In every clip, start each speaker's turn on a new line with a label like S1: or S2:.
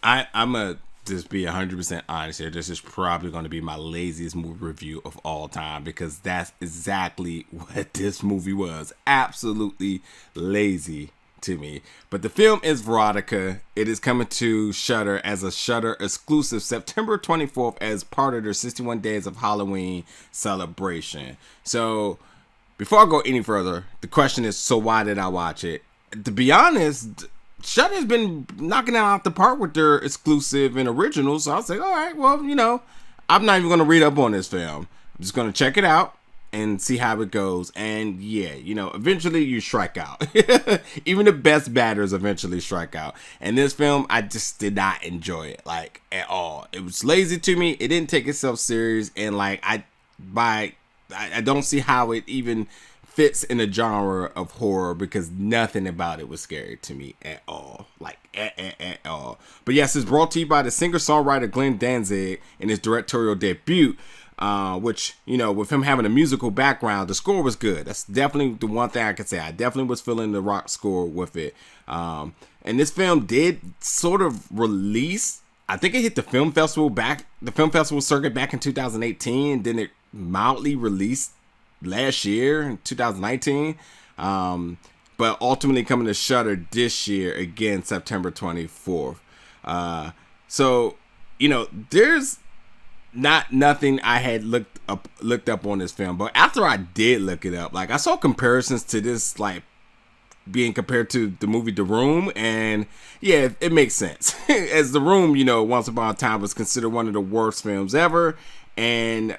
S1: I'm a just be 100% honest here. This is probably going to be my laziest movie review of all time because that's exactly what this movie was. Absolutely lazy to me. But the film is Verotika. It is coming to Shudder as a Shudder exclusive September 24th as part of their 61 Days of Halloween celebration. So before I go any further, the question is, so why did I watch it? To be honest, Shudder's been knocking it out the park with their exclusive and originals. So I was like, all right, well, I'm not even going to read up on this film. I'm just going to check it out and see how it goes. And yeah, eventually you strike out. Even the best batters eventually strike out. And this film, I just did not enjoy it, like, at all. It was lazy to me. It didn't take itself serious. And like, I don't see how it even fits in a genre of horror because nothing about it was scary to me at all. Like, at all. But yes, it's brought to you by the singer-songwriter Glenn Danzig in his directorial debut, which, with him having a musical background, the score was good. That's definitely the one thing I could say. I definitely was feeling the rock score with it. And this film did sort of release, I think it hit the film festival circuit back in 2018, then it mildly released last year in 2019, but ultimately coming to Shudder this year again, September 24th. So there's nothing I had looked up on this film, but after I did look it up, like, I saw comparisons to this, like, being compared to the movie The Room, and yeah, it makes sense. As The Room, once upon a time was considered one of the worst films ever, and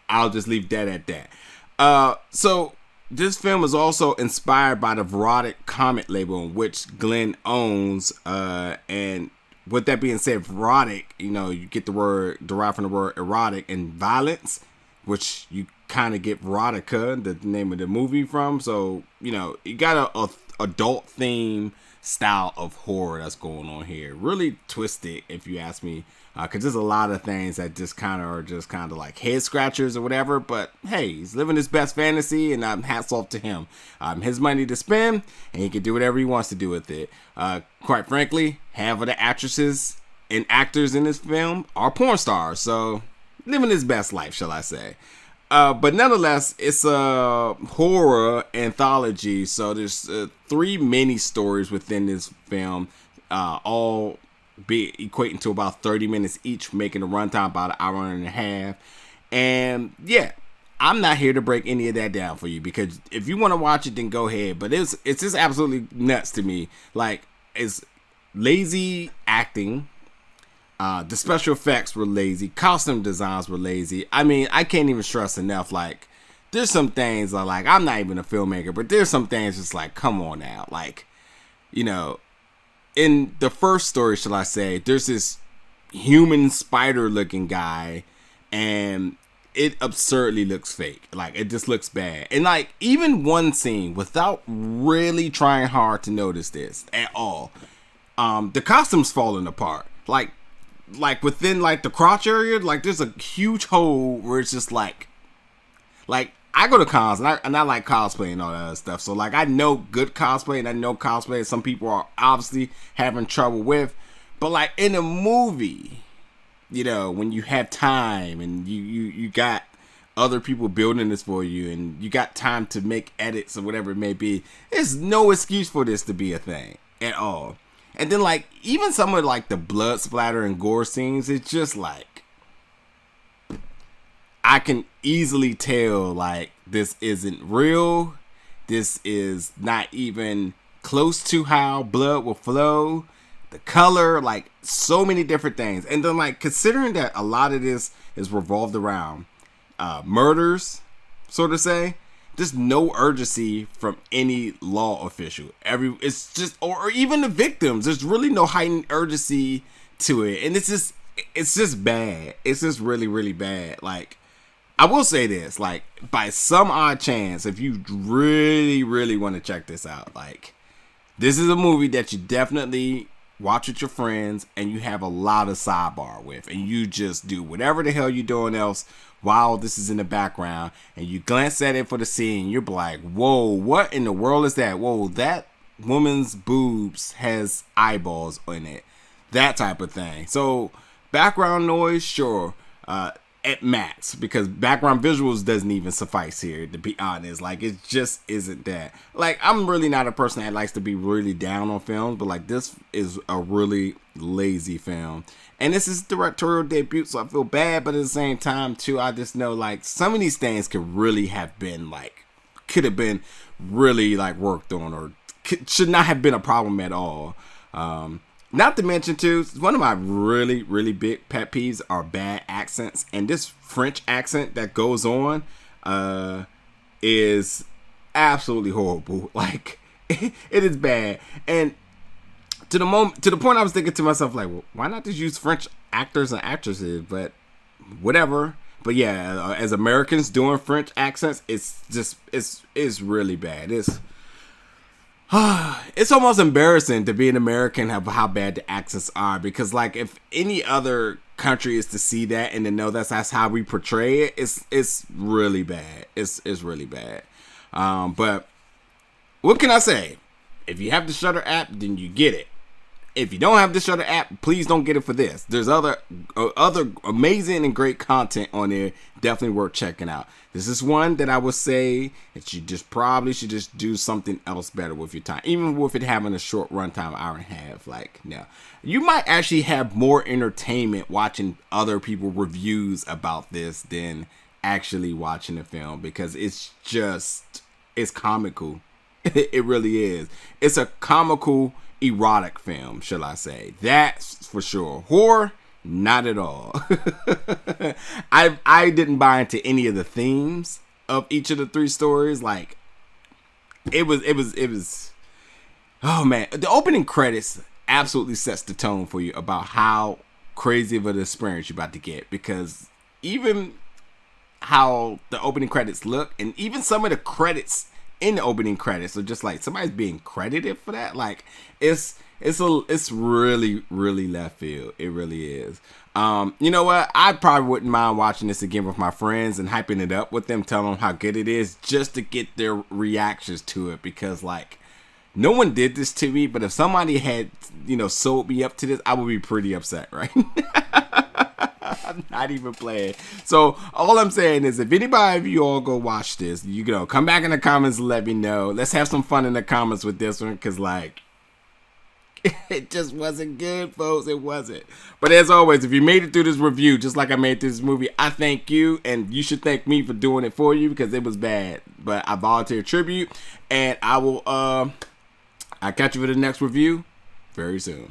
S1: I'll just leave that at that. So this film is also inspired by the erotic comic label, which Glenn owns. And with that being said, erotic, you get the word derived from the word erotic and violence, which you kind of get Verotika, the name of the movie, from. So, you got a adult theme style of horror that's going on here. Really twisted, if you ask me. Because there's a lot of things that just kind of like head scratchers or whatever. But hey, he's living his best fantasy, and hats off to him. His money to spend, and he can do whatever he wants to do with it. Quite frankly, half of the actresses and actors in this film are porn stars. So living his best life, shall I say. But nonetheless, it's a horror anthology. So there's 3 mini stories within this film, all be equating to about 30 minutes each, making the runtime about an hour and a half. And yeah, I'm not here to break any of that down for you, because if you want to watch it, then go ahead. But it's just absolutely nuts to me. Like, it's lazy acting. The special effects were lazy. Costume designs were lazy. I mean, I can't even stress enough. Like, there's some things like, I'm not even a filmmaker, but there's some things just like, come on now. Like, in the first story, shall I say, there's this human spider looking guy, and it absurdly looks fake. Like, it just looks bad. And like, even one scene, without really trying hard to notice this at all, the costume's falling apart. Like within like the crotch area, like there's a huge hole where it's just like I go to cons and I like cosplay and all that other stuff. So like, I know good cosplay, and I know cosplay some people are obviously having trouble with. But like, in a movie, when you have time and you got other people building this for you, and you got time to make edits or whatever it may be, there's no excuse for this to be a thing at all. And then like, even some of like the blood splatter and gore scenes, it's just like, I can easily tell, like, this isn't real. This is not even close to how blood will flow. The color, like, so many different things. And then, like, considering that a lot of this is revolved around murders, so to say, there's no urgency from any law official. It's just, or even the victims, there's really no heightened urgency to it. And it's just bad. It's just really, really bad. Like, I will say this, like, by some odd chance, if you really, really want to check this out, like, this is a movie that you definitely watch with your friends, and you have a lot of sidebar with, and you just do whatever the hell you're doing else while this is in the background, and you glance at it for the scene, you're like, whoa, what in the world is that? Whoa, that woman's boobs has eyeballs in it. that type of thing. So background noise, sure, at max, because background visuals doesn't even suffice here, to be honest. Like, it just isn't that. Like, I'm really not a person that likes to be really down on films, but like, this is a really lazy film. And this is directorial debut, so I feel bad, but at the same time too, I just know like some of these things could really have been like, could have been really like worked on, or should not have been a problem at all. Not to mention too, one of my really, really big pet peeves are bad accents, and this French accent that goes on is absolutely horrible. Like, it is bad. And to the point I was thinking to myself, like, well, why not just use French actors and actresses? But whatever. But yeah, as Americans doing French accents, it's really bad. It's almost embarrassing to be an American of how bad the accents are, because like, if any other country is to see that and to know that's how we portray it, it's really bad. It's really bad. But what can I say? If you have the Shudder app, then you get it. If you don't have the Shudder app, please don't get it for this. There's other amazing and great content on there. Definitely worth checking out. This is one that I would say that you just probably should just do something else better with your time. Even with it having a short runtime, hour and a half. Like, no. You might actually have more entertainment watching other people reviews about this than actually watching the film, because it's comical. It really is. It's a comical erotic film, shall I say. That's for sure. Horror, not at all. I didn't buy into any of the themes of each of the three stories. Like, it was oh man, the opening credits absolutely sets the tone for you about how crazy of an experience you're about to get, because even how the opening credits look, and even some of the credits in the opening credits are just like somebody's being credited for that. Like, it's really, really left field. It really is. You know what? I probably wouldn't mind watching this again with my friends and hyping it up with them, telling them how good it is, just to get their reactions to it, because like, no one did this to me, but if somebody had, sold me up to this, I would be pretty upset, right? I'm not even playing. So all I'm saying is, if anybody of you all go watch this, come back in the comments and let me know. Let's have some fun in the comments with this one, because like, it just wasn't good, folks. It wasn't. But as always, if you made it through this review just like I made through this movie, I thank you, and you should thank me for doing it for you, because it was bad. But I volunteer tribute, and I will I'll catch you for the next review very soon.